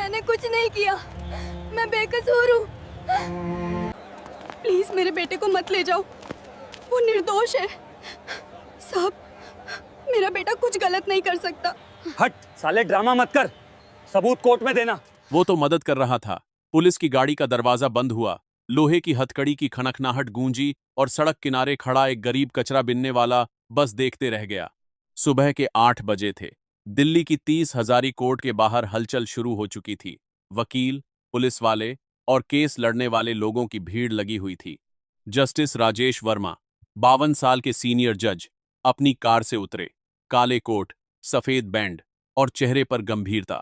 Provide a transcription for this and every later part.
मैंने कुछ नहीं किया, मैं बेकसूर हूँ। प्लीज मेरे बेटे को मत ले जाओ, वो निर्दोष है। साहब, मेरा बेटा कुछ गलत नहीं कर सकता। हट साले, ड्रामा मत कर, सबूत कोर्ट में देना। वो तो मदद कर रहा था। पुलिस की गाड़ी का दरवाजा बंद हुआ, लोहे की हथकड़ी की खनखनाहट गूंजी और सड़क किनारे खड़ा एक गरीब कचरा बिनने वाला बस देखते रह गया। सुबह के 8 बजे थे। दिल्ली की 30 हजारी कोर्ट के बाहर हलचल शुरू हो चुकी थी। वकील, पुलिस वाले और केस लड़ने वाले लोगों की भीड़ लगी हुई थी। जस्टिस राजेश वर्मा, 52 साल के सीनियर जज, अपनी कार से उतरे। काले कोट, सफेद बैंड और चेहरे पर गंभीरता।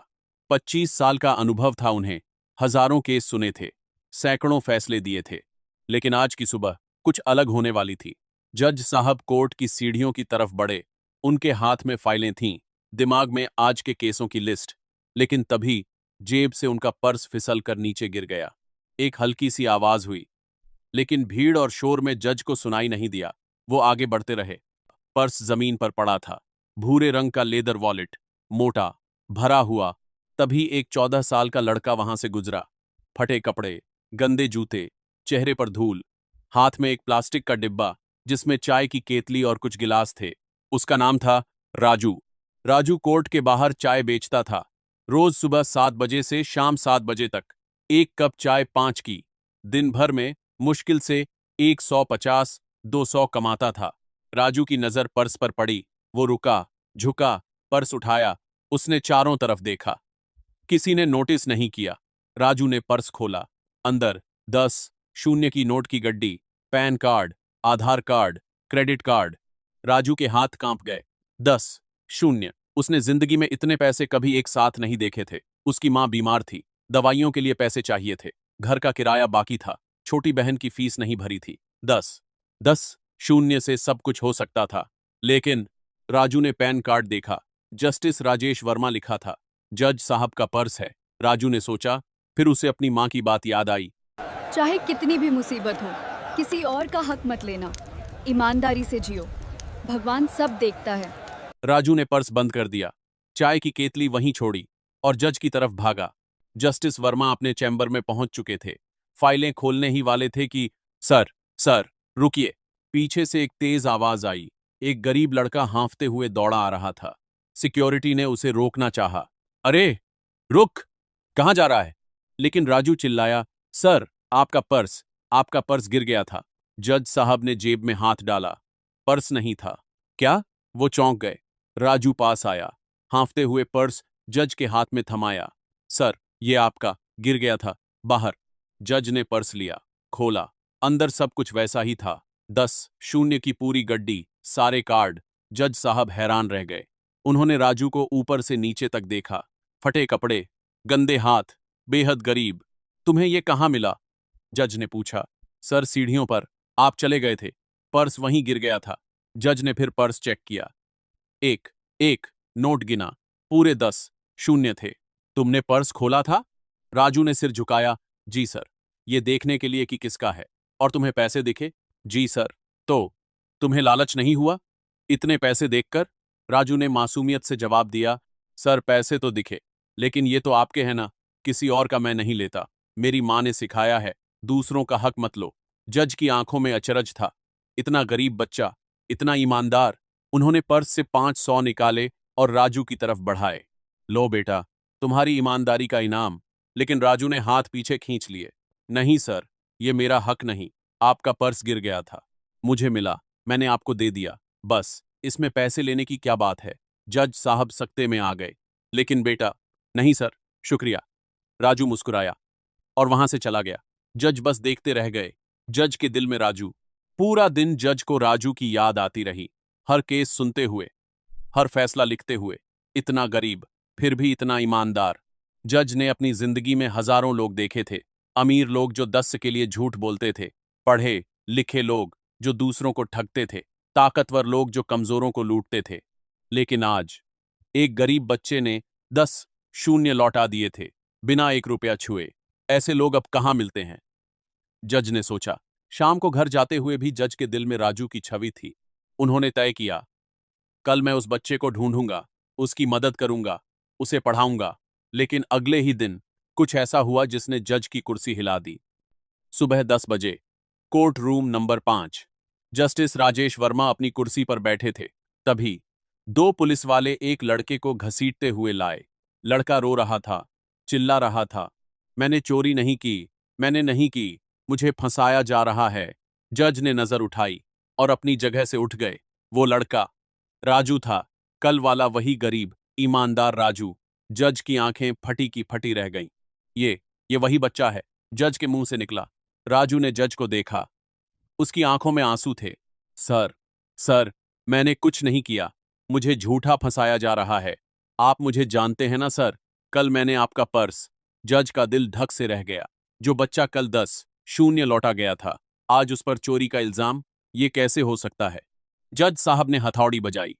25 साल का अनुभव था उन्हें, हजारों केस सुने थे, सैकड़ों फैसले दिए थे। लेकिन आज की सुबह कुछ अलग होने वाली थी। जज साहब कोर्ट की सीढ़ियों की तरफ बढ़े। उनके हाथ में फाइलें थीं, दिमाग में आज के केसों की लिस्ट। लेकिन तभी जेब से उनका पर्स फिसल कर नीचे गिर गया। एक हल्की सी आवाज हुई, लेकिन भीड़ और शोर में जज को सुनाई नहीं दिया। वो आगे बढ़ते रहे। पर्स जमीन पर पड़ा था, भूरे रंग का लेदर वॉलेट, मोटा, भरा हुआ। तभी एक 14 साल का लड़का वहां से गुजरा। फटे कपड़े, गंदे जूते, चेहरे पर धूल, हाथ में एक प्लास्टिक का डिब्बा जिसमें चाय की केतली और कुछ गिलास थे। उसका नाम था राजू। राजू कोर्ट के बाहर चाय बेचता था, रोज सुबह 7 बजे से शाम 7 बजे तक। एक कप चाय 5 की। दिन भर में मुश्किल से 150-200 कमाता था। राजू की नजर पर्स पर पड़ी। वो रुका, झुका, पर्स उठाया। उसने चारों तरफ देखा। किसी ने नोटिस नहीं किया। राजू ने पर्स खोला। अंदर 10 शून्य की नोट की गड्डी, पैन कार्ड, आधार कार्ड, क्रेडिट कार्ड। राजू के हाथ कांप गए। 10 शून्य। उसने जिंदगी में इतने पैसे कभी एक साथ नहीं देखे थे। उसकी मां बीमार थी, दवाइयों के लिए पैसे चाहिए थे, घर का किराया बाकी था, छोटी बहन की फीस नहीं भरी थी। 10 शून्य से सब कुछ हो सकता था। लेकिन राजू ने पैन कार्ड देखा, जस्टिस राजेश वर्मा लिखा था। जज साहब का पर्स है। राजू ने सोचा, फिर उसे अपनी मां की बात याद आई। चाहे कितनी भी मुसीबत हो, किसी और का हक मत लेना, ईमानदारी से जियो, भगवान सब देखता है। राजू ने पर्स बंद कर दिया, चाय की केतली वहीं छोड़ी और जज की तरफ भागा। जस्टिस वर्मा अपने चैम्बर में पहुंच चुके थे। फाइलें खोलने ही वाले थे कि सर रुकिए। पीछे से एक तेज आवाज आई। एक गरीब लड़का हांफते हुए दौड़ा आ रहा था। सिक्योरिटी ने उसे रोकना चाहा। अरे रुक, कहां जा रहा है? लेकिन राजू चिल्लाया, सर आपका पर्स गिर गया था। जज साहब ने जेब में हाथ डाला। पर्स नहीं था। क्या? वो चौंक गए। राजू पास आया, हांफते हुए पर्स जज के हाथ में थमाया। सर, ये आपका गिर गया था बाहर। जज ने पर्स लिया, खोला। अंदर सब कुछ वैसा ही था। 10 शून्य की पूरी गड्डी, सारे कार्ड। जज साहब हैरान रह गए। उन्होंने राजू को ऊपर से नीचे तक देखा। फटे कपड़े, गंदे हाथ, बेहद गरीब। तुम्हें ये कहाँ मिला? जज ने पूछा। सर, सीढ़ियों पर, आप चले गए थे, पर्स वहीं गिर गया था। जज ने फिर पर्स चेक किया। एक एक नोट गिना, पूरे 10 शून्य थे। तुमने पर्स खोला था? राजू ने सिर झुकाया। जी सर, ये देखने के लिए कि किसका है। और तुम्हें पैसे दिखे? जी सर। तो तुम्हें लालच नहीं हुआ इतने पैसे देखकर? राजू ने मासूमियत से जवाब दिया, सर पैसे तो दिखे, लेकिन ये तो आपके हैं ना, किसी और का मैं नहीं लेता। मेरी मां ने सिखाया है, दूसरों का हक मत लो। जज की आंखों में अचरज था। इतना गरीब बच्चा, इतना ईमानदार। उन्होंने पर्स से 500 निकाले और राजू की तरफ बढ़ाए। लो बेटा, तुम्हारी ईमानदारी का इनाम। लेकिन राजू ने हाथ पीछे खींच लिए। नहीं सर, ये मेरा हक नहीं। आपका पर्स गिर गया था, मुझे मिला, मैंने आपको दे दिया, बस। इसमें पैसे लेने की क्या बात है? जज साहब सख्ते में आ गए। लेकिन बेटा, नहीं सर, शुक्रिया। राजू मुस्कुराया और वहां से चला गया। जज बस देखते रह गए। जज के दिल में राजू। पूरा दिन जज को राजू की याद आती रही। हर केस सुनते हुए, हर फैसला लिखते हुए। इतना गरीब, फिर भी इतना ईमानदार। जज ने अपनी जिंदगी में हजारों लोग देखे थे। अमीर लोग जो 10 के लिए झूठ बोलते थे, पढ़े लिखे लोग जो दूसरों को ठगते थे, ताकतवर लोग जो कमजोरों को लूटते थे। लेकिन आज एक गरीब बच्चे ने 10 शून्य लौटा दिए थे, बिना 1 रुपया छुए। ऐसे लोग अब कहाँ मिलते हैं? जज ने सोचा। शाम को घर जाते हुए भी जज के दिल में राजू की छवि थी। उन्होंने तय किया, कल मैं उस बच्चे को ढूंढूंगा, उसकी मदद करूंगा, उसे पढ़ाऊंगा। लेकिन अगले ही दिन कुछ ऐसा हुआ जिसने जज की कुर्सी हिला दी। सुबह 10 बजे, court room number 5। Justice Rajesh Verma अपनी कुर्सी पर बैठे थे। तभी दो पुलिस वाले एक लड़के को घसीटते हुए लाए। लड़का रो रहा था, चिल्ला रहा था, मैंने चोरी नहीं की, मैंने नहीं की, मुझे फंसाया जा रहा है। जज ने नजर उठाई और अपनी जगह से उठ गए। वो लड़का राजू था, कल वाला वही गरीब ईमानदार राजू। जज की आंखें फटी की फटी रह गईं। ये वही बच्चा है, जज के मुंह से निकला। राजू ने जज को देखा, उसकी आंखों में आंसू थे। सर, सर, मैंने कुछ नहीं किया, मुझे झूठा फंसाया जा रहा है। आप मुझे जानते हैं ना सर, कल मैंने आपका पर्स। जज का दिल धक से रह गया। जो बच्चा कल 10-0 लौटा गया था, आज उस पर चोरी का इल्जाम, ये कैसे हो सकता है? जज साहब ने हथौड़ी बजाई।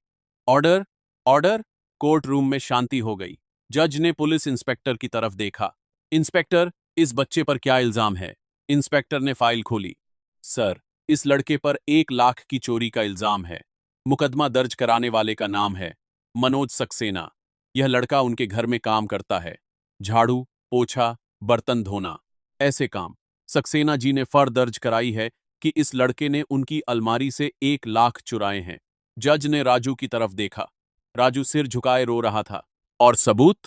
Order, order. कोर्ट रूम में शांति हो गई। जज ने पुलिस इंस्पेक्टर की तरफ देखा। इंस्पेक्टर, इस बच्चे पर क्या इल्जाम है? इंस्पेक्टर ने फाइल खोली। सर, इस लड़के पर 1 लाख की चोरी का इल्जाम है। मुकदमा दर्ज कराने वाले का नाम है मनोज सक्सेना। यह लड़का उनके घर में काम करता है, झाड़ू, पोछा, बर्तन धोना, ऐसे काम। सक्सेना जी ने फर दर्ज कराई है कि इस लड़के ने उनकी अलमारी से 1 लाख चुराए हैं। जज ने राजू की तरफ देखा। राजू सिर झुकाए रो रहा था। और सबूत?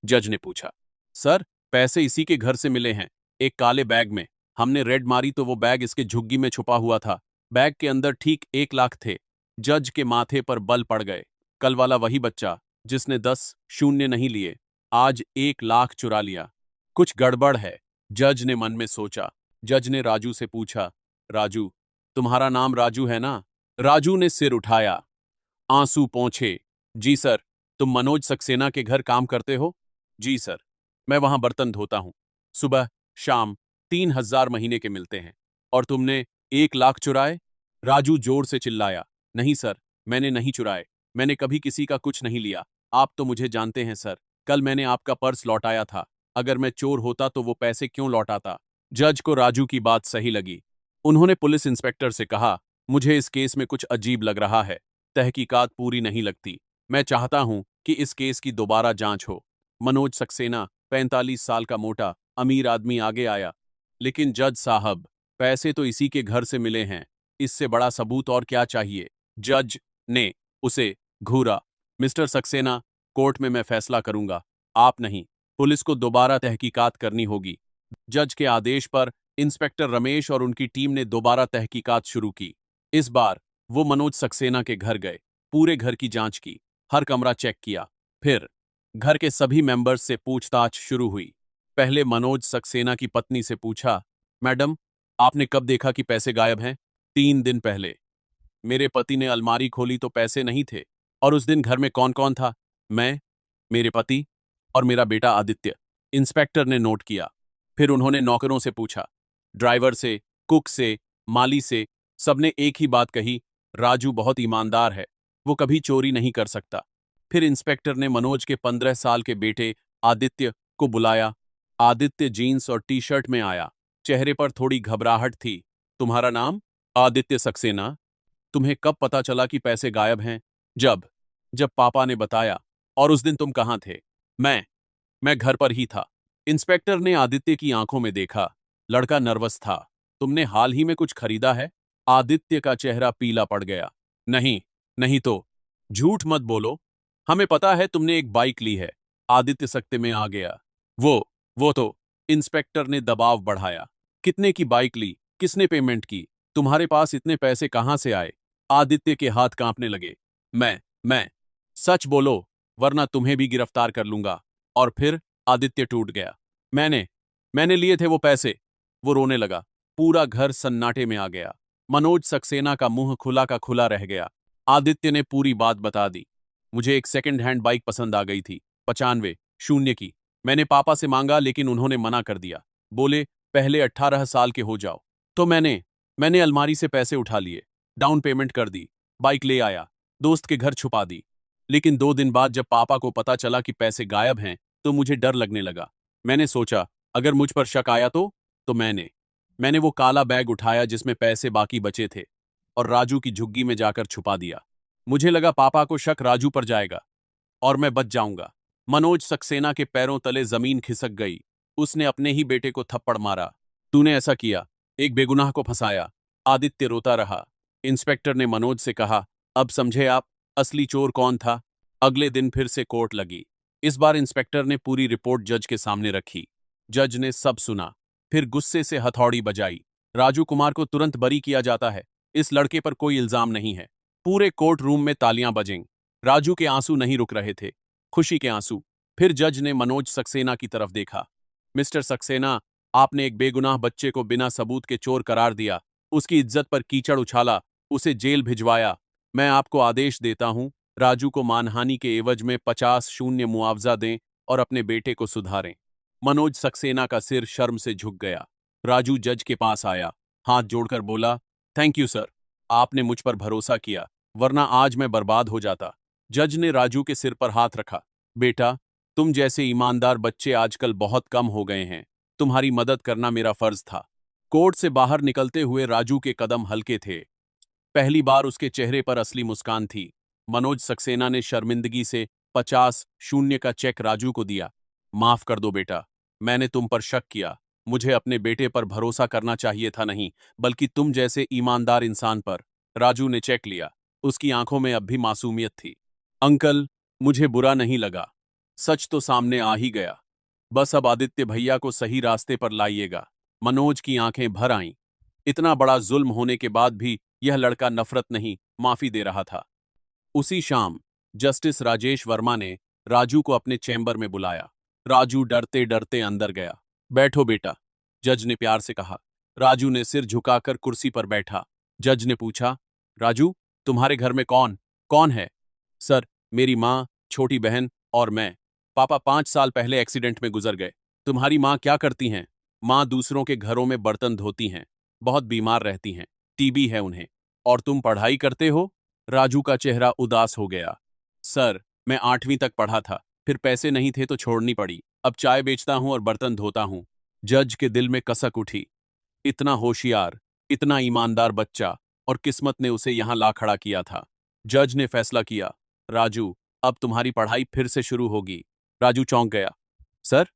जज ने पूछा। सर, पैसे इसी के घर से मिले हैं, एक काले बैग में। हमने रेड मारी तो वो बैग इसके झुग्गी में छुपा हुआ था। बैग के अंदर ठीक 1 लाख थे। जज के माथे पर बल पड़ गए। कल वाला वही बच्चा जिसने 10-0 नहीं लिए, आज 1 लाख चुरा लिया। कुछ गड़बड़ है, जज ने मन में सोचा। जज ने राजू से पूछा, राजू, तुम्हारा नाम राजू है ना? राजू ने सिर उठाया, आंसू पोंछे। जी सर। तुम मनोज सक्सेना के घर काम करते हो? जी सर, मैं वहां बर्तन धोता हूं। सुबह शाम 3,000 महीने के मिलते हैं। और तुमने 1 लाख चुराए? राजू जोर से चिल्लाया, नहीं सर, मैंने नहीं चुराए, मैंने कभी किसी का कुछ नहीं लिया। आप तो मुझे जानते हैं सर, कल मैंने आपका पर्स लौटाया था। अगर मैं चोर होता तो वो पैसे क्यों लौटाता? जज को राजू की बात सही लगी। उन्होंने पुलिस इंस्पेक्टर से कहा, मुझे इस केस में कुछ अजीब लग रहा है, तहकीकात पूरी नहीं लगती। मैं चाहता हूं कि इस केस की दोबारा जांच हो। मनोज सक्सेना 45 साल का मोटा अमीर आदमी आगे आया। लेकिन जज साहब, पैसे तो इसी के घर से मिले हैं, इससे बड़ा सबूत और क्या चाहिए? जज ने उसे घूरा। मिस्टर सक्सेना, कोर्ट में मैं फैसला करूंगा, आप नहीं। पुलिस को दोबारा तहकीकात करनी होगी। जज के आदेश पर इंस्पेक्टर रमेश और उनकी टीम ने दोबारा तहकीकात शुरू की। इस बार वो मनोज सक्सेना के घर गए, पूरे घर की जांच की, हर कमरा चेक किया। फिर घर के सभी मेंबर्स से पूछताछ शुरू हुई। पहले मनोज सक्सेना की पत्नी से पूछा, मैडम, आपने कब देखा कि पैसे गायब हैं? 3 दिन पहले। मेरे पति ने अलमारी खोली तो पैसे नहीं थे। और उस दिन घर में कौन कौन था? मैं, मेरे पति और मेरा बेटा आदित्य। इंस्पेक्टर ने नोट किया। फिर उन्होंने नौकरों से पूछा, ड्राइवर से, कुक से, माली से। सबने एक ही बात कही, राजू बहुत ईमानदार है, वो कभी चोरी नहीं कर सकता। फिर इंस्पेक्टर ने मनोज के 15 साल के बेटे आदित्य को बुलाया। आदित्य जीन्स और टी-शर्ट में आया, चेहरे पर थोड़ी घबराहट थी। तुम्हारा नाम? आदित्य सक्सेना। तुम्हें कब पता चला कि पैसे गायब हैं? जब जब पापा ने बताया। और उस दिन तुम कहाँ थे? मैं घर पर ही था। इंस्पेक्टर ने आदित्य की आंखों में देखा। लड़का नर्वस था। तुमने हाल ही में कुछ खरीदा है? आदित्य का चेहरा पीला पड़ गया। नहीं, नहीं तो। झूठ मत बोलो, हमें पता है तुमने एक बाइक ली है। आदित्य सख्ते में आ गया। वो तो। इंस्पेक्टर ने दबाव बढ़ाया। कितने की बाइक ली? किसने पेमेंट की? तुम्हारे पास इतने पैसे कहां से आए? आदित्य के हाथ कांपने लगे। मैं सच बोलो, वरना तुम्हें भी गिरफ्तार कर लूंगा। और फिर आदित्य टूट गया। मैंने लिए थे वो पैसे। वो रोने लगा। पूरा घर सन्नाटे में आ गया। मनोज सक्सेना का मुंह खुला का खुला रह गया। आदित्य ने पूरी बात बता दी। मुझे एक सेकंड हैंड बाइक पसंद आ गई थी, 95-0 की। मैंने पापा से मांगा लेकिन उन्होंने मना कर दिया। बोले पहले 18 साल के हो जाओ। तो मैंने अलमारी से पैसे उठा लिए, डाउन पेमेंट कर दी, बाइक ले आया, दोस्त के घर छुपा दी। लेकिन 2 दिन बाद जब पापा को पता चला कि पैसे गायब हैं, तो मुझे डर लगने लगा। मैंने सोचा अगर मुझ पर शक आया तो मैंने वो काला बैग उठाया जिसमें पैसे बाकी बचे थे और राजू की झुग्गी में जाकर छुपा दिया। मुझे लगा पापा को शक राजू पर जाएगा और मैं बच जाऊंगा। मनोज सक्सेना के पैरों तले जमीन खिसक गई। उसने अपने ही बेटे को थप्पड़ मारा। तूने ऐसा किया, एक बेगुनाह को फंसाया। आदित्य रोता रहा। इंस्पेक्टर ने मनोज से कहा, अब समझे आप असली चोर कौन था। अगले दिन फिर से कोर्ट लगी। इस बार इंस्पेक्टर ने पूरी रिपोर्ट जज के सामने रखी। जज ने सब सुना, फिर गुस्से से हथौड़ी बजाई। राजू कुमार को तुरंत बरी किया जाता है, इस लड़के पर कोई इल्जाम नहीं है। पूरे कोर्ट रूम में तालियां बजें। राजू के आंसू नहीं रुक रहे थे, खुशी के आंसू। फिर जज ने मनोज सक्सेना की तरफ देखा। मिस्टर सक्सेना, आपने एक बेगुनाह बच्चे को बिना सबूत के चोर करार दिया, उसकी इज्जत पर कीचड़ उछाला, उसे जेल भिजवाया। मैं आपको आदेश देता हूं, राजू को मानहानि के एवज में 50 मुआवजा दें और अपने बेटे को सुधारें। मनोज सक्सेना का सिर शर्म से झुक गया। राजू जज के पास आया, हाथ जोड़कर बोला, थैंक यू सर, आपने मुझ पर भरोसा किया, वरना आज मैं बर्बाद हो जाता। जज ने राजू के सिर पर हाथ रखा। बेटा, तुम जैसे ईमानदार बच्चे आजकल बहुत कम हो गए हैं, तुम्हारी मदद करना मेरा फर्ज था। कोर्ट से बाहर निकलते हुए राजू के कदम हल्के थे। पहली बार उसके चेहरे पर असली मुस्कान थी। मनोज सक्सेना ने शर्मिंदगी से 50 का चेक राजू को दिया। माफ कर दो बेटा, मैंने तुम पर शक किया। मुझे अपने बेटे पर भरोसा करना चाहिए था, नहीं बल्कि तुम जैसे ईमानदार इंसान पर। राजू ने चेक लिया। उसकी आंखों में अब भी मासूमियत थी। अंकल, मुझे बुरा नहीं लगा, सच तो सामने आ ही गया। बस अब आदित्य भैया को सही रास्ते पर लाइएगा। मनोज की आंखें भर आईं। इतना बड़ा जुल्म होने के बाद भी यह लड़का नफरत नहीं, माफी दे रहा था। उसी शाम जस्टिस राजेश वर्मा ने राजू को अपने चैम्बर में बुलाया। राजू डरते डरते अंदर गया। बैठो बेटा, जज ने प्यार से कहा। राजू ने सिर झुकाकर कुर्सी पर बैठा। जज ने पूछा, राजू, तुम्हारे घर में कौन कौन है। सर, मेरी माँ, छोटी बहन और मैं। पापा 5 साल पहले एक्सीडेंट में गुजर गए। तुम्हारी माँ क्या करती हैं। माँ दूसरों के घरों में बर्तन धोती हैं, बहुत बीमार रहती हैं, टीबी है उन्हें। और तुम पढ़ाई करते हो। राजू का चेहरा उदास हो गया। सर, मैं 8वीं तक पढ़ा था, फिर पैसे नहीं थे तो छोड़नी पड़ी। अब चाय बेचता हूं और बर्तन धोता हूं। जज के दिल में कसक उठी। इतना होशियार, इतना ईमानदार बच्चा, और किस्मत ने उसे यहां ला खड़ा किया था। जज ने फैसला किया, राजू, अब तुम्हारी पढ़ाई फिर से शुरू होगी। राजू चौंक गया। सर,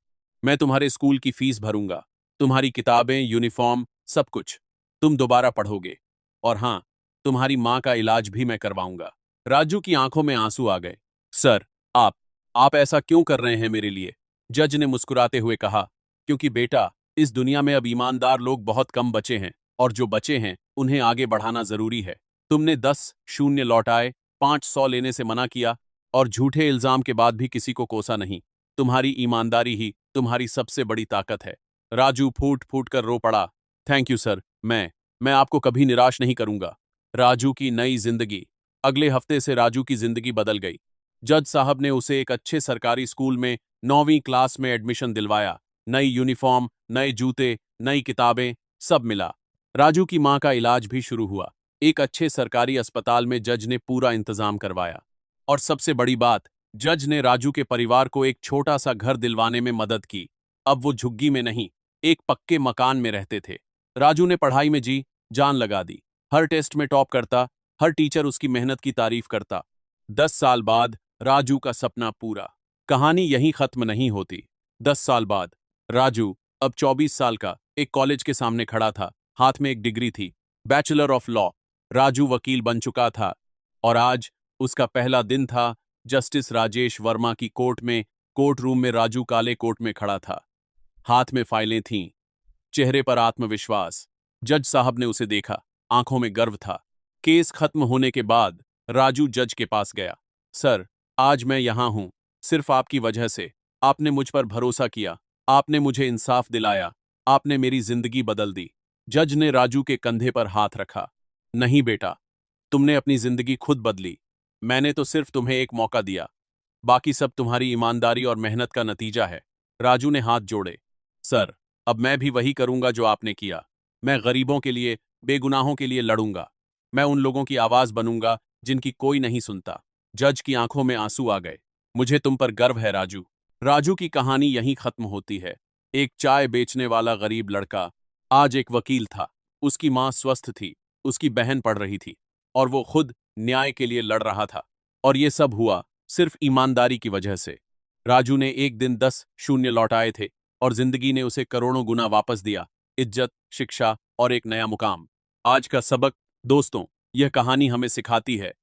मैं तुम्हारे स्कूल की फीस भरूंगा, तुम्हारी किताबें, यूनिफॉर्म, सब कुछ। तुम दोबारा पढ़ोगे। और हां, तुम्हारी मां का इलाज भी मैं करवाऊंगा। राजू की आंखों में आंसू आ गए। सर, आप ऐसा क्यों कर रहे हैं मेरे लिए। जज ने मुस्कुराते हुए कहा, क्योंकि बेटा, इस दुनिया में अब ईमानदार लोग बहुत कम बचे हैं, और जो बचे हैं उन्हें आगे बढ़ाना जरूरी है। तुमने 10 लौटाए, 500 लेने से मना किया, और झूठे इल्जाम के बाद भी किसी को कोसा नहीं। तुम्हारी ईमानदारी ही तुम्हारी सबसे बड़ी ताकत है। राजू फूट फूट कर रो पड़ा। थैंक यू सर, मैं आपको कभी निराश नहीं करूंगा। राजू की नई जिंदगी। अगले हफ्ते से राजू की जिंदगी बदल गई। जज साहब ने उसे एक अच्छे सरकारी स्कूल में 9वीं क्लास में एडमिशन दिलवाया। नई यूनिफॉर्म, नए जूते, नई किताबें, सब मिला। राजू की मां का इलाज भी शुरू हुआ। एक अच्छे सरकारी अस्पताल में जज ने पूरा इंतजाम करवाया। और सबसे बड़ी बात, जज ने राजू के परिवार को एक छोटा सा घर दिलवाने में मदद की। अब वो झुग्गी में नहीं, एक पक्के मकान में रहते थे। राजू ने पढ़ाई में जी जान लगा दी। हर टेस्ट में टॉप करता, हर टीचर उसकी मेहनत की तारीफ करता। 10 साल बाद राजू का सपना पूरा। कहानी यहीं खत्म नहीं होती। 10 साल बाद राजू, अब 24 साल का, एक कॉलेज के सामने खड़ा था। हाथ में एक डिग्री थी, बैचलर ऑफ लॉ। राजू वकील बन चुका था। और आज उसका पहला दिन था। जस्टिस राजेश वर्मा की कोर्ट में, कोर्ट रूम में राजू काले कोट में खड़ा था। हाथ में फाइलें थीं, चेहरे पर आत्मविश्वास। जज साहब ने उसे देखा, आंखों में गर्व था। केस खत्म होने के बाद राजू जज के पास गया। सर, आज मैं यहां हूं सिर्फ आपकी वजह से। आपने मुझ पर भरोसा किया, आपने मुझे इंसाफ दिलाया, आपने मेरी जिंदगी बदल दी। जज ने राजू के कंधे पर हाथ रखा। नहीं बेटा, तुमने अपनी जिंदगी खुद बदली। मैंने तो सिर्फ तुम्हें एक मौका दिया, बाकी सब तुम्हारी ईमानदारी और मेहनत का नतीजा है। राजू ने हाथ जोड़े। सर, अब मैं भी वही करूंगा जो आपने किया। मैं गरीबों के लिए, बेगुनाहों के लिए लड़ूंगा। मैं उन लोगों की आवाज बनूंगा जिनकी कोई नहीं सुनता। जज की आंखों में आंसू आ गए। मुझे तुम पर गर्व है राजू। राजू की कहानी यहीं खत्म होती है। एक चाय बेचने वाला गरीब लड़का आज एक वकील था। उसकी मां स्वस्थ थी, उसकी बहन पढ़ रही थी, और वो खुद न्याय के लिए लड़ रहा था। और ये सब हुआ सिर्फ ईमानदारी की वजह से। राजू ने एक दिन 10 लौटाए थे, और जिंदगी ने उसे करोड़ों गुना वापस दिया, इज्जत, शिक्षा और एक नया मुकाम। आज का सबक, दोस्तों, यह कहानी हमें सिखाती है,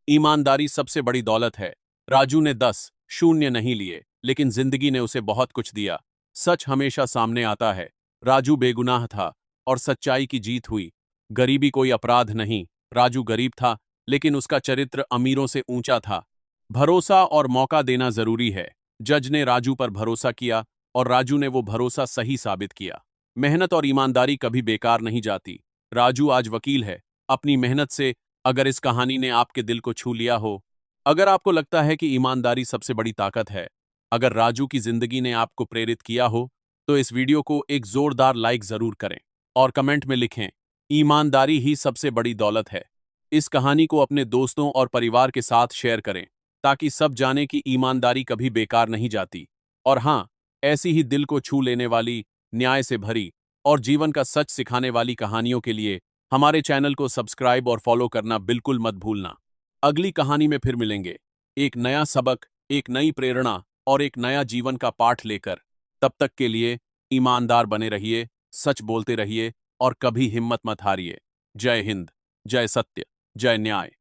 ईमानदारी सबसे बड़ी दौलत है। राजू ने 10 शून्य नहीं लिए, लेकिन जिंदगी ने उसे बहुत कुछ दिया। सच हमेशा सामने आता है। राजू बेगुनाह था और सच्चाई की जीत हुई। गरीबी कोई अपराध नहीं। राजू गरीब था, लेकिन उसका चरित्र अमीरों से ऊंचा था। भरोसा और मौका देना जरूरी है। जज ने राजू पर भरोसा किया और राजू ने वो भरोसा सही साबित किया। मेहनत और ईमानदारी कभी बेकार नहीं जाती। राजू आज वकील है, अपनी मेहनत से। अगर इस कहानी ने आपके दिल को छू लिया हो, अगर आपको लगता है कि ईमानदारी सबसे बड़ी ताकत है, अगर राजू की जिंदगी ने आपको प्रेरित किया हो, तो इस वीडियो को एक जोरदार लाइक जरूर करें और कमेंट में लिखें, ईमानदारी ही सबसे बड़ी दौलत है। इस कहानी को अपने दोस्तों और परिवार के साथ शेयर करें, ताकि सब जाने कि ईमानदारी कभी बेकार नहीं जाती। और हाँ, ऐसी ही दिल को छू लेने वाली, न्याय से भरी और जीवन का सच सिखाने वाली कहानियों के लिए हमारे चैनल को सब्सक्राइब और फॉलो करना बिल्कुल मत भूलना। अगली कहानी में फिर मिलेंगे, एक नया सबक, एक नई प्रेरणा और एक नया जीवन का पाठ लेकर। तब तक के लिए ईमानदार बने रहिए, सच बोलते रहिए और कभी हिम्मत मत हारिए। जय हिंद, जय सत्य, जय न्याय।